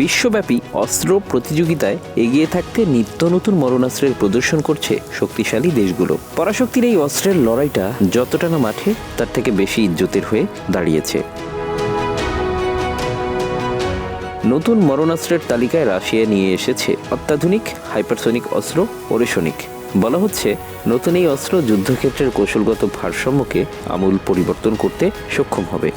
বিশ্বব্যাপী অস্ত্র প্রতিযোগিতায় এগিয়ে থাকতে নিত্য নতুন মরণাস্ত্রের প্রদর্শন করছে শক্তিশালী দেশগুলো। পরাশক্তির এই অস্ত্রের লড়াইটা যতটা না মাঠে, তার থেকে বেশি ইজ্জতের হয়ে দাঁড়িয়েছে। নতুন মরণাস্ত্রের তালিকায় রাশিয়া নিয়ে এসেছে অত্যাধুনিক হাইপারসনিক অস্ত্র ওরেশনিক। বলা হচ্ছে নতুন এই অস্ত্র যুদ্ধক্ষেত্রের কৌশলগত ভারসাম্যকে আমূল পরিবর্তন করতে সক্ষম হবে।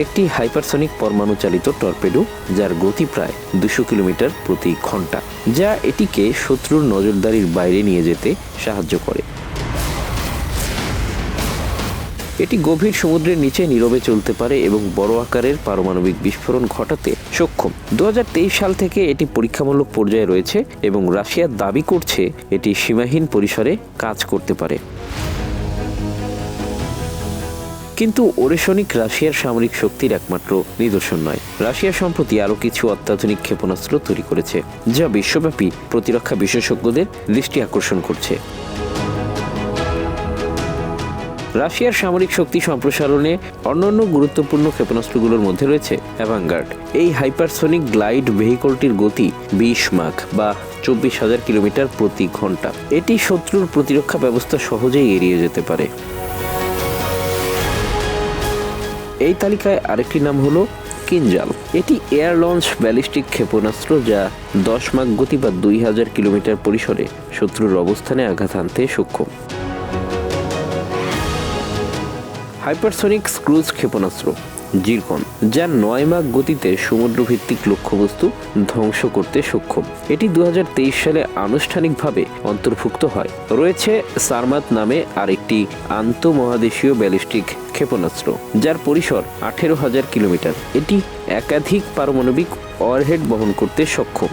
একটি হাইপারসনিক পরমাণু চালিত টর্পেডো, যার গতি প্রায় 200 কিলোমিটার প্রতি ঘন্টা, যা এটিকে শত্রুর নজরদারির বাইরে নিয়ে যেতে সাহায্য করে। এটি গভীর সমুদ্রের নিচে নীরবে চলতে পারে এবং বড় আকারের পারমাণবিক বিস্ফোরণ ঘটাতে সক্ষম। 2023 সাল থেকে এটি পরীক্ষামূলক পর্যায়ে রয়েছে এবং রাশিয়া দাবি করছে এটি সীমাহীন পরিসরে কাজ করতে পারে। কিন্তু ওরেশনিক রাশিয়ার সামরিক শক্তির একমাত্র নিদর্শন নয়। রাশিয়া সম্প্রতি আরও কিছু অত্যাধুনিক ক্ষেপণাস্ত্র তৈরি করেছে, যা বিশ্বব্যাপী প্রতিরক্ষা বিশেষজ্ঞদের দৃষ্টি আকর্ষণ করছে। রাশিয়ার সামরিক শক্তি সম্প্রসারণে অন্যান্য গুরুত্বপূর্ণ ক্ষেপণাস্ত্রগুলোর মধ্যে রয়েছে অ্যাভাঙ্গার্ড। এই হাইপারসনিক গ্লাইড ভেহিকলটির গতি 20 মাখ বা 24,000 কিলোমিটার প্রতি ঘন্টা। এটি শত্রুর প্রতিরক্ষা ব্যবস্থা সহজেই এড়িয়ে যেতে পারে। এই তালিকায় আরেকটি নাম হলো কিনজাল। এটি এয়ার লঞ্চ ব্যালিস্টিক ক্ষেপণাস্ত্র, যা 10 মাখ গতি বা 2000 কিলোমিটার পরিসরে শত্রুর অবস্থানে আঘাত হানতে সক্ষম। হাইপারসনিক ক্রুজ ক্ষেপণাস্ত্র জিরকন, যা 9 মাখ গতিতে সমুদ্রভিত্তিক লক্ষ্যবস্তু ধ্বংস করতে সক্ষম। এটি 2023 সালে আনুষ্ঠানিকভাবে অন্তর্ভুক্ত হয়। রয়েছে সারমাত নামে আরেকটি আন্তঃমহাদেশীয় ব্যালিস্টিক ক্ষেপণাস্ত্র, যার পরিসর 18,000 কিলোমিটার। এটি একাধিক পারমাণবিক ওয়ারহেড বহন করতে সক্ষম।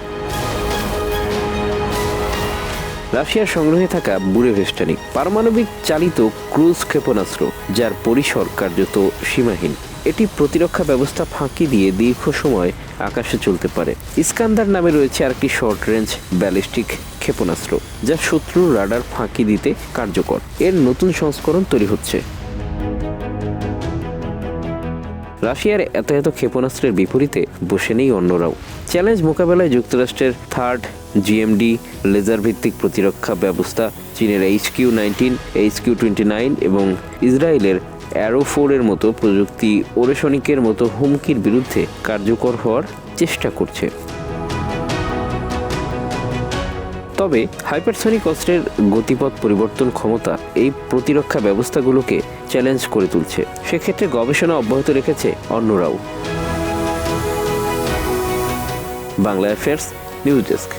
রাশিয়ার সংগ্রহে থাকা বুরেভেস্টানিক পারমাণবিক চালিত ক্রুজ ক্ষেপণাস্ত্র, যার পরিসর কার্যত সীমাহীন। এটি প্রতিরক্ষা ব্যবস্থা ফাঁকি দিয়ে দীর্ঘ সময় আকাশে চলতে পারে। ইস্কান্দার নামে রয়েছে আরেকটি শর্ট রেঞ্জ ব্যালিস্টিক ক্ষেপণাস্ত্র, যা শত্রুর রাডার ফাঁকি দিতে কার্যকর। এর নতুন সংস্করণ তৈরি হচ্ছে। রাশিয়ার এত ক্ষেপণাস্ত্রের বিপরীতে বসে নেই অন্যরাও। চ্যালেঞ্জ মোকাবেলায় যুক্তরাষ্ট্রের থার্ড জিএমডি লেজার ভিত্তিক প্রতিরক্ষা ব্যবস্থা, চীনের HQ-19, HQ-29 এবং ইসরায়েলের অ্যারো-4 মতো প্রযুক্তি ওরেশনিকের মতো হুমকির বিরুদ্ধে কার্যকর হওয়ার চেষ্টা করছে। তবে হাইপারসনিক অস্ত্রের গতিপথ পরিবর্তন ক্ষমতা এই প্রতিরক্ষা ব্যবস্থাগুলোকে চ্যালেঞ্জ করে তুলছে। সেক্ষেত্রে গবেষণা অব্যাহত রেখেছে অন্যরাও। Bangla affairs news desk.